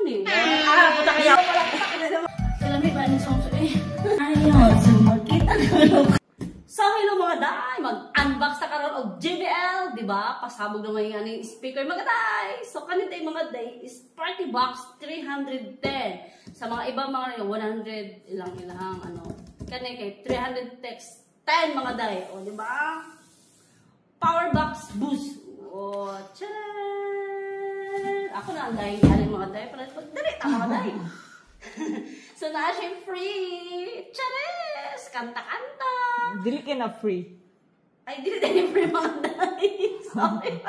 ni. Puta kaya pala. Salami ba ni song eh. Ayun, sumakit ang so, hello mga day! Mag-unbox na karon og JBL, di ba? Pasabog naman yung aning speaker mga day! So, kanina yung mga day is Party Box 310. Sa mga ibang mga 100 ilang ano. Kanina kay 300 text 10 mga day. O, di ba? Power Box Boost. O, tcharan! Ako na ang day yan mga day. Para dali mga day. So, na siya free! Charis! Kanta-kanta! Dili ka na free. Ay, dili din free mga day. Sorry.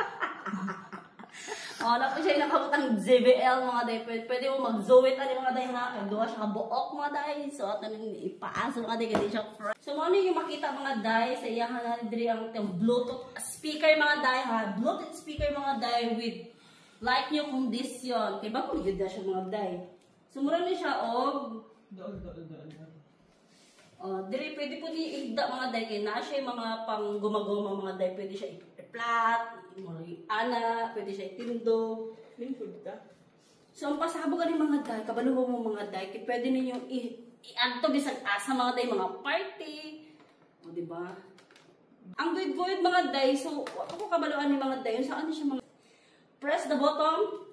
O, na po siya yung nakabutang JBL mga day. Pwede mo mag-zoet ano mga day ha. Kaya doon siya kabuok mga day. So, at anong ipaas mga day. Kasi siya free. So, ano yung makita mga day sa iyahan na diri ang Bluetooth speaker mga day ha. Bluetooth speaker mga day with light new condition. Kaya ba kung yun na siya mga day? Sumura na siya og doon. Diri pwede po ni igda mga day kay na siya mga pang gumagoma mga day, pwede siya i-flat, ana, pwede siya itindo. Lingkod ka. So ang pasabog ani mga day, kabalo mo mga day, kay pwede ninyo i-add to bisag asa mga day mga party. O di ba? Ang good mga day, so ako kabaloan ni mga day, saan siya mga press the button.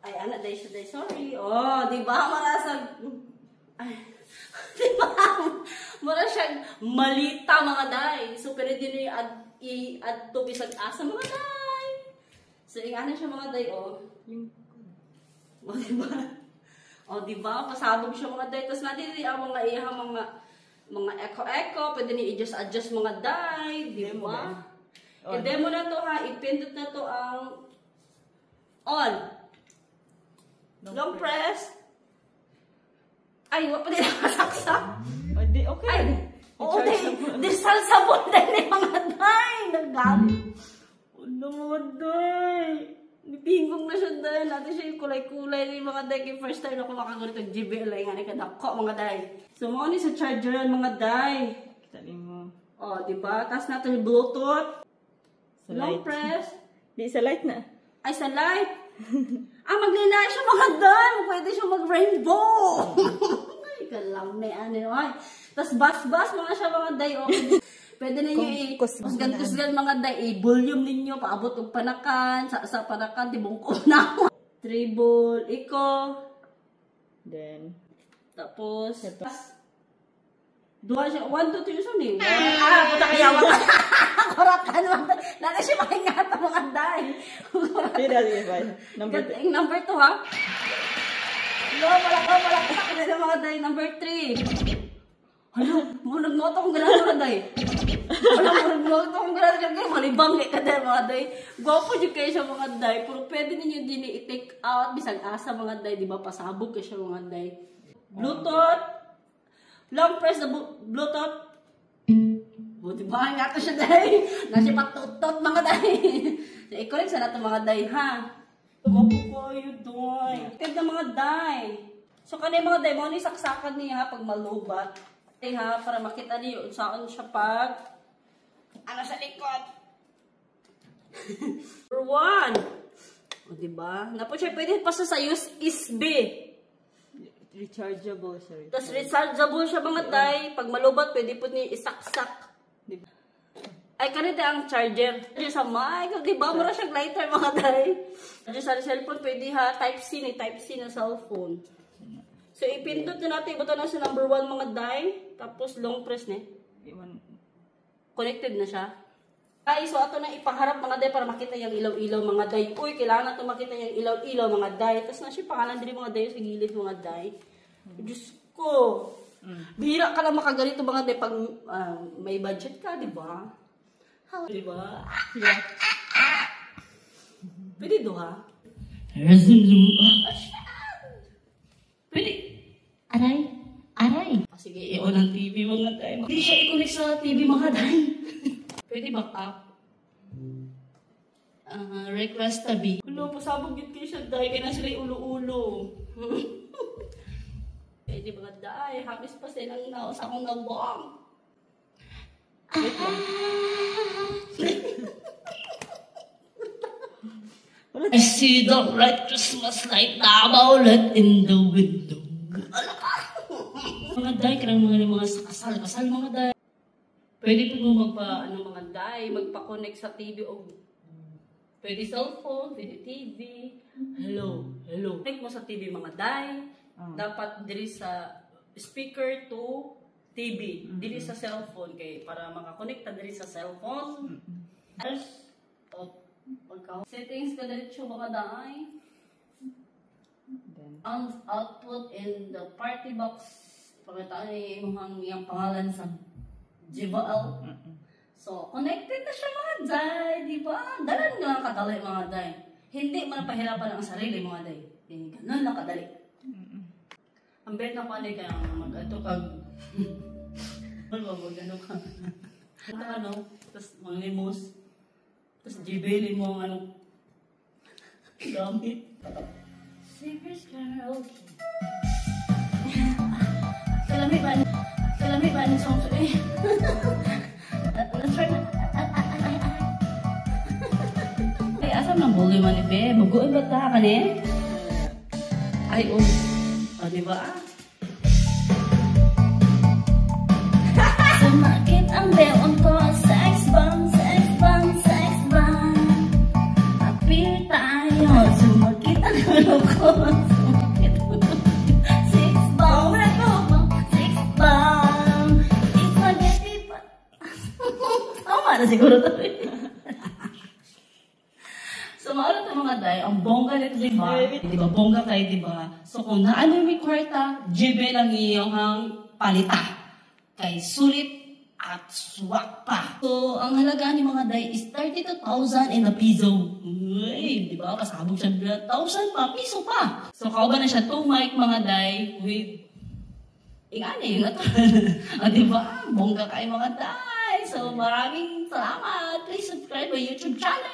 Ay, anak, day siya, day. Sorry. Oh, di ba? Marasag. Ay, di ba? Marasag malita, mga day. So, pero din i-add to bisag asa, mga day. So, ingana siya, mga day, oh. Oh, di ba? Oh, di ba? Pasabog siya, mga day. Tapos, natin ang mga iha, mga echo-echo. Pwede ni i-adjust mga day. Di ba? I-demo na to, ha. Ipindot na to ang on. Long press. Ay, wala pa din nakasaksak. Okay. Ay, oo, di salsabon din ni mga day. Naggamit. Ano mga day? Nipingong na siya day. Natin siya yung kulay-kulay ni mga day. Kaya first time ako makagulit ng JBL. Ay, nga ni kadako mga day. So, mga ni sa charger yan mga day. Kitalin mo. O, diba? Tapos natin yung Bluetooth. Long press. Di sa light na. Ay, sa light. Maglilay siya mga day. Pwede siya mag-rainbow. Ay, kalam na yan. Tapos bas-bas mga siya mga day. Okay. Pwede ninyo kusgan-kusgan mga day. I-volume ninyo. Paabot ng panakan. Sa panakan, tibungko na. Treble, iko. Then, tapos, dua siya. 1, 2, 3, saan eh? Puta kaya wala. Kuratan mo. Lala siya makingata mga day. Number 2 ha? No, malak na mga day. Number 3. Ano? Munag-noto kong gano'n mga day. Munag-noto kong gano'n kayo. Malibang ka day mga day. Gwapo dyan kayo siya mga day. Pero pwede ninyo din i-take out. Bisag asa mga day. Diba pasabog kayo siya mga day. Bluetooth. Long press the Bluetooth. O, diba? Nga to siya, day. Nasi patutot, mga day. So, i-correct sa nato, mga day, ha? Tumapo po kayo, day. Tip na mga day. So, kanina mga day, mga nisaksakan niya, ha, pag malubat. Okay, ha, para makita niyo, saan siya pag, ano sa likod. Number 1. O, diba? Napo siya, pwede pa sa USB. Rechargeable, sorry. Tapos rechargeable siya mga day. Pag malubat, pwede po niya isaksak. Diba? Ay, kanina ang charger. Sa mic, diba? Mura siyang lighter mga day. Sa cellphone, pwede ha. Type-C ni Type-C na cellphone. So, ipindot na natin. Ibuto na sa number 1 mga day. Tapos, long press na. Connected na siya. Ay, so ato na ipaharap mga day para makita yung ilaw-ilaw mga day. Uy, kailangan natin makita yung ilaw-ilaw mga day. Tapos na siya pangalan din mga day sa gilid mga day. Diyos ko. Bihira ka lang makaganito mga day pag may budget ka, di ba? Di ba? Pwede do ha? Pwede. Aray. Sige, i-on ang TV mga day. Hindi siya i-connect sa TV mga day. Pwede back up. Request tabi. Ulo, pasabog yun kayo siya day. Kaya na sila yung ulo-ulo. Pwede ba day? Habis pa silang naos akong nag-bomb. I see the bright Christmas light now lit in the window. Mga day, karang mga kasal mga day. Pwede po mo mga day, magpa-connect sa TV o pwede cellphone, pwede TV. Hello. Connect mo sa TV mga day. Dapat diri sa speaker to TV. Dili sa cellphone kay para makakonekta diri sa cellphone. Settings ka diretso mga day. Then, Output in the party box. Pagkataan yung pangalan sa GVL. So, connected na siya mga day, di ba? Dalan nga lang kadali mga day. Hindi mo na pahirapan ang sarili mga day. Ganun lang kadali. Ang bet na ko kaya mag-ato kag... Ano ka? Ano? Tapos mga limos. Tapos jibili mo ang ano. Gamit. Secret karaoke. Kalami ba ang song to eh? Let's try na. Ay, asam ng buloy man eh, be? Bagoy ba ta ka ne? Ay, oh. O, diba? Sumakit ang beon ko. Sex bomb. Appeal tayo. Sumakit ang ulo ko. Sex bomb. Spaghetti pa. Tama na siguro to. So, maula ito mga day, ang bongga nito, diba? Diba, bongga kayo, diba? So, kung naano may kwarta, jibe lang iyong palita. Kay sulit at swak pa. So, ang halaga ni mga day is 32,000 in a piso. Uy, diba? Kasabog siya 1,000 pa, piso pa. So, kauban na siya 2 mic mga day with ingani, yun na to. Diba? Bongga kayo mga day. So, maraming salamat. Please subscribe my YouTube channel.